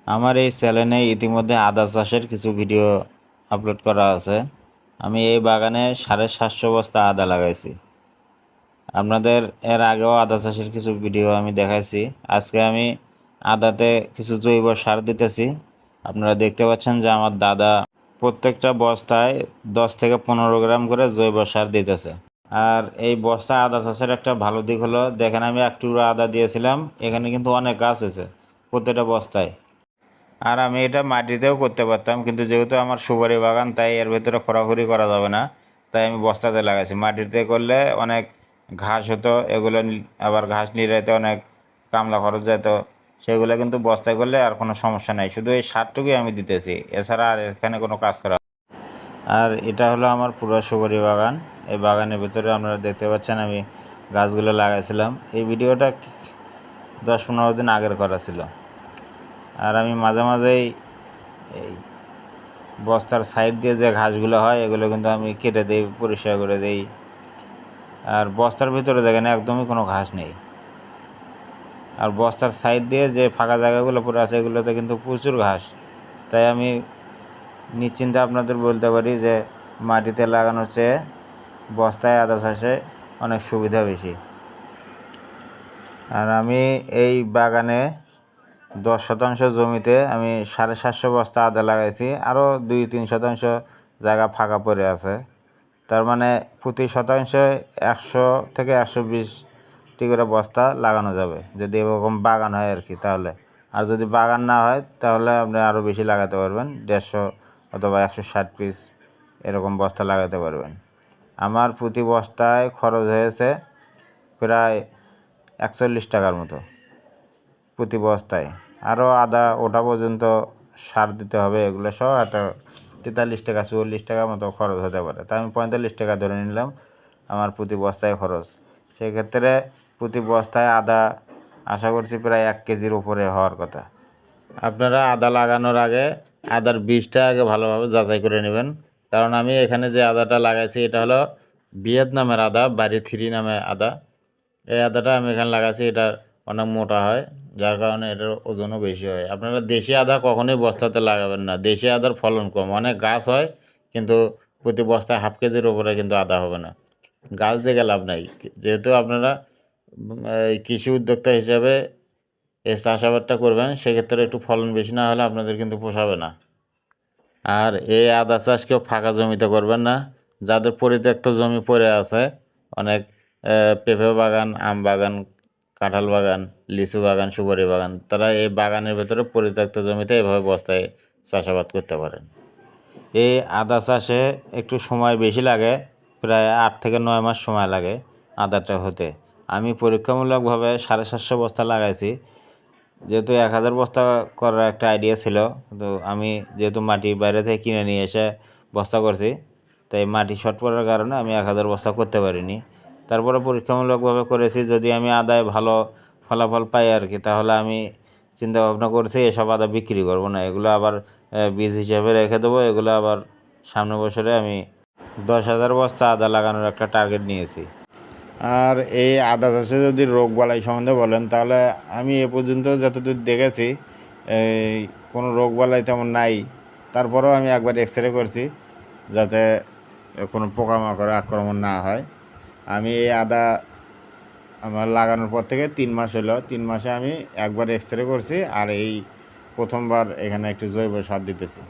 আমার এই চ্যানেলে ইতিমধ্যে আদা চাষের কিছু ভিডিও আপলোড করা আছে। আমি এই বাগানে 750 বস্তা আদা লাগাইছি। আপনাদের এর আগেও আদা চাষের কিছু ভিডিও আমি দেখাইছি। আজকে আমি আদাতে কিছু জৈব সার দিতেছি। আপনারা দেখতে পাচ্ছেন যে আমার দাদা প্রত্যেকটা বস্তায় 10 থেকে 15 গ্রাম করে জৈব সার দিতেছে। আর এই বস্তা আদা চাষের একটা ভালো দিক হলো, দেখেন আমি 1 টুকরো আদা দিয়েছিলাম, এখানে কিন্তু অনেক গাছ আছে প্রত্যেকটা বস্তায়। আর আমি এটা মাটিতেও করতে পারতাম, কিন্তু যেহেতু আমার সুপারি বাগান, তাই এর ভেতরে খোরাখুরি করা যাবে না, তাই আমি বস্তাতে লাগাইছি। মাটিতে করলে অনেক ঘাস হতো, এগুলো আবার ঘাস নিড়াইতে অনেক কামলা খরচ যেত। সেগুলো কিন্তু বস্তায় করলে আর কোনো সমস্যা নাই, শুধু এই সারটুকুই আমি দিতেছি, এছাড়া আর এখানে কোনো কাজ করা। আর এটা হলো আমার পুরো সুপারি বাগান। এই বাগানের ভেতরে আপনারা দেখতে পাচ্ছেন আমি গাছগুলো লাগাইছিলাম। এই ভিডিওটা 10-15 দিন আগের করা ছিল। আর আমি মাঝে মাঝেই এই বস্তার সাইড দিয়ে যে ঘাসগুলো হয় এগুলো কিন্তু আমি কেটে দিই, পরিষ্কার করে দিই। আর বস্তার ভিতরে দেখেন একদমই কোনো ঘাস নেই। আর বস্তার সাইড দিয়ে যে ফাঁকা জায়গাগুলো পড়ে আছে এগুলোতে কিন্তু প্রচুর ঘাস। তাই আমি নিশ্চিন্তে আপনাদের বলতে পারি যে মাটিতে লাগানোর চেয়ে বস্তায় আদা চাষে অনেক সুবিধা বেশি। আর আমি এই বাগানে 10 শতাংশ জমিতে আমি 750 বস্তা আদা লাগাইছি, আরও 2-3 শতাংশ জায়গা ফাঁকা পড়ে আছে। তার মানে প্রতি শতাংশে 100 থেকে 120টি করে বস্তা লাগানো যাবে, যদি এরকম বাগান হয় আর কি। তাহলে আর যদি বাগান না হয় তাহলে আপনি আরও বেশি লাগাতে পারবেন, 150 অথবা 160 পিস এরকম বস্তা লাগাতে পারবেন। আমার প্রতি বস্তায় খরচ হয়েছে প্রায় 41 টাকার মতো প্রতি বস্তায়। আরও আদা ওঠা পর্যন্ত সার দিতে হবে, এগুলো সহ এত 43 টাকা 44 টাকা মতো খরচ হতে পারে। তাই আমি 45 টাকা ধরে নিলাম আমার প্রতি বস্তায় খরচ। সেক্ষেত্রে প্রতি বস্তায় আদা আশা করছি প্রায় 1 কেজির উপরে হওয়ার কথা। আপনারা আদা লাগানোর আগে আদার বীজটা আগে ভালোভাবে যাচাই করে নেবেন। কারণ আমি এখানে যে আদাটা লাগাইছি এটা হলো ভিয়েতনামের আদা, বাড়ি 3 নামে আদা। এই আদাটা আমি এখানে লাগাইছি, এটা অনেক মোটা হয়, যার কারণে এটার ওজনও বেশি হয়। আপনারা দেশি আদা কখনোই বস্তাতে লাগাবেন না, দেশি আদার ফলন কম, অনেক গাছ হয় কিন্তু প্রতি বস্তায় 1/2 কেজির উপরে কিন্তু আদা হবে না। গাছ দেখে লাভ নাই, যেহেতু আপনারা এই কৃষি উদ্যোক্তা হিসাবে এই চাষাবাদটা করবেন, সেক্ষেত্রে একটু ফলন বেশি না হলে আপনাদের কিন্তু পোষাবে না। আর এই আদা চাষ কেউ ফাঁকা জমিতে করবেন না। যাদের পরিত্যক্ত জমি পড়ে আছে, অনেক পেঁপে বাগান, আম বাগান, কাঁঠাল বাগান, লিচু বাগান, সুপারি বাগান, তারা এই বাগানের ভেতরে পরিত্যক্ত জমিতে এভাবে বস্তায় চাষাবাদ করতে পারেন। এই আদা চাষে একটু সময় বেশি লাগে, প্রায় 8 থেকে 9 মাস সময় লাগে আদাটা হতে। আমি পরীক্ষামূলকভাবে 750 বস্তা লাগাইছি। যেহেতু 1000 বস্তা করার একটা আইডিয়া ছিল, কিন্তু আমি যেহেতু মাটি বাইরে থেকে কিনে নিয়ে এসে বস্তা করছি, তাই মাটি শর্ট পড়ার কারণে আমি 1000 বস্তা করতে পারিনি। তারপরে পরীক্ষামূলকভাবে করেছি, যদি আমি আদায় ভালো ফলাফল পাই আর কি, তাহলে আমি চিন্তা ভাবনা করছি এসব আদা বিক্রি করব না, এগুলো আবার বীজ হিসাবে রেখে দেবো। এগুলো আবার সামনের বছরে আমি 10,000 বস্তা আদা লাগানোর একটা টার্গেট নিয়েছি। আর এই আদা চাষে যদি রোগ বালাই সম্বন্ধে বলেন, তাহলে আমি এ পর্যন্ত যতদূর দেখেছি এই কোনো রোগ বালাই তেমন নাই। তারপরেও আমি একবার এক্সরে করছি যাতে কোনো পোকামাকড় আক্রমণ না হয়। আমি এই আদা আমার লাগানোর পর থেকে 3 মাস হলো, 3 মাসে আমি একবার এক্সরে করছি, আর এই প্রথমবার এখানে একটু জৈব সার দিতেছি।